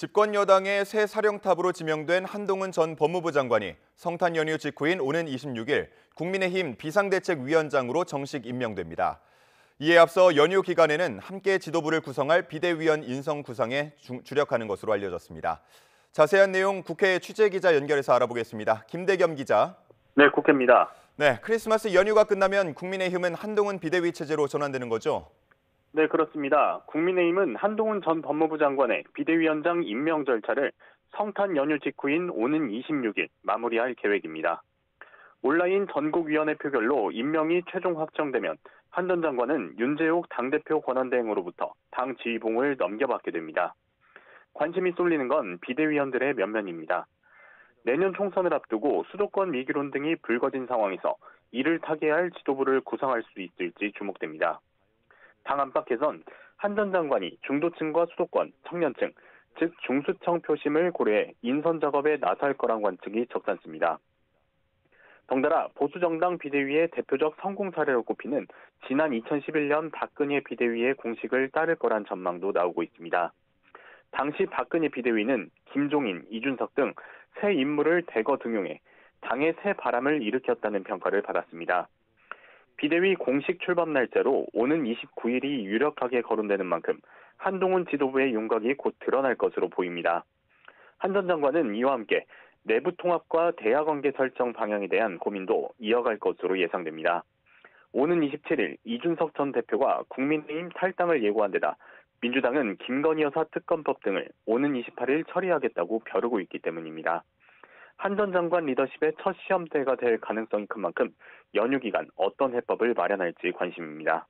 집권 여당의 새 사령탑으로 지명된 한동훈 전 법무부 장관이 성탄 연휴 직후인 오는 26일 국민의힘 비상대책위원장으로 정식 임명됩니다. 이에 앞서 연휴 기간에는 함께 지도부를 구성할 비대위원 인선 구상에 주력하는 것으로 알려졌습니다. 자세한 내용 국회 취재기자 연결해서 알아보겠습니다. 김대겸 기자. 네, 국회입니다. 네, 크리스마스 연휴가 끝나면 국민의힘은 한동훈 비대위 체제로 전환되는 거죠? 네, 그렇습니다. 국민의힘은 한동훈 전 법무부 장관의 비대위원장 임명 절차를 성탄 연휴 직후인 오는 26일 마무리할 계획입니다. 온라인 전국위원회 표결로 임명이 최종 확정되면 한 전 장관은 윤재옥 당대표 권한대행으로부터 당 지휘봉을 넘겨받게 됩니다. 관심이 쏠리는 건 비대위원들의 면면입니다. 내년 총선을 앞두고 수도권 미기론 등이 불거진 상황에서 이를 타개할 지도부를 구성할 수 있을지 주목됩니다. 당 안팎에선 한 전 장관이 중도층과 수도권, 청년층, 즉 중수층 표심을 고려해 인선 작업에 나설 거란 관측이 적잖습니다. 덩달아 보수정당 비대위의 대표적 성공 사례로 꼽히는 지난 2011년 박근혜 비대위의 공식을 따를 거란 전망도 나오고 있습니다. 당시 박근혜 비대위는 김종인, 이준석 등 새 인물을 대거 등용해 당의 새 바람을 일으켰다는 평가를 받았습니다. 비대위 공식 출범 날짜로 오는 29일이 유력하게 거론되는 만큼 한동훈 지도부의 윤곽이 곧 드러날 것으로 보입니다. 한 전 장관은 이와 함께 내부 통합과 대화 관계 설정 방향에 대한 고민도 이어갈 것으로 예상됩니다. 오는 27일 이준석 전 대표가 국민의힘 탈당을 예고한 데다 민주당은 김건희 여사 특검법 등을 오는 28일 처리하겠다고 벼르고 있기 때문입니다. 한 전 장관 리더십의 첫 시험대가 될 가능성이 큰 만큼 연휴 기간 어떤 해법을 마련할지 관심입니다.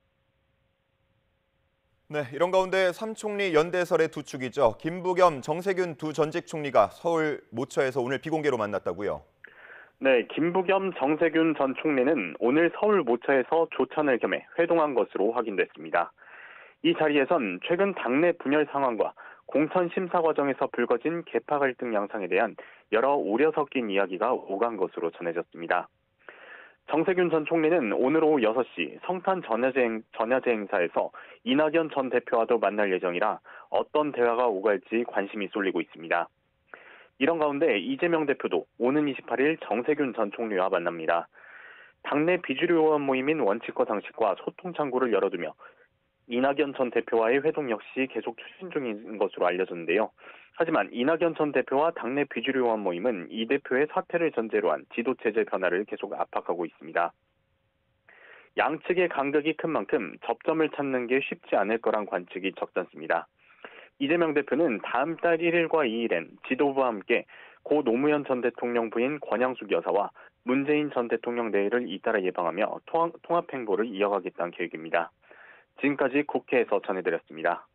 네, 이런 가운데 3총리 연대설의 두 축이죠. 김부겸, 정세균 두 전직 총리가 서울 모처에서 오늘 비공개로 만났다고요? 네, 김부겸, 정세균 전 총리는 오늘 서울 모처에서 조찬을 겸해 회동한 것으로 확인됐습니다. 이 자리에선 최근 당내 분열 상황과 공천 심사 과정에서 불거진 계파 갈등 양상에 대한 여러 우려 섞인 이야기가 오간 것으로 전해졌습니다. 정세균 전 총리는 오늘 오후 6시 성탄 전야제 행사에서 이낙연 전 대표와도 만날 예정이라 어떤 대화가 오갈지 관심이 쏠리고 있습니다. 이런 가운데 이재명 대표도 오는 28일 정세균 전 총리와 만납니다. 당내 비주류 의원 모임인 원칙과 상식과 소통 창구를 열어두며 이낙연 전 대표와의 회동 역시 계속 추진 중인 것으로 알려졌는데요. 하지만 이낙연 전 대표와 당내 비주류 의원 모임은 이 대표의 사퇴를 전제로 한 지도체제 변화를 계속 압박하고 있습니다. 양측의 간극이 큰 만큼 접점을 찾는 게 쉽지 않을 거란 관측이 적잖습니다. 이재명 대표는 다음 달 1일과 2일엔 지도부와 함께 고 노무현 전 대통령 부인 권양숙 여사와 문재인 전 대통령 내일을 잇따라 예방하며 통합 행보를 이어가겠다는 계획입니다. 지금까지 국회에서 전해드렸습니다.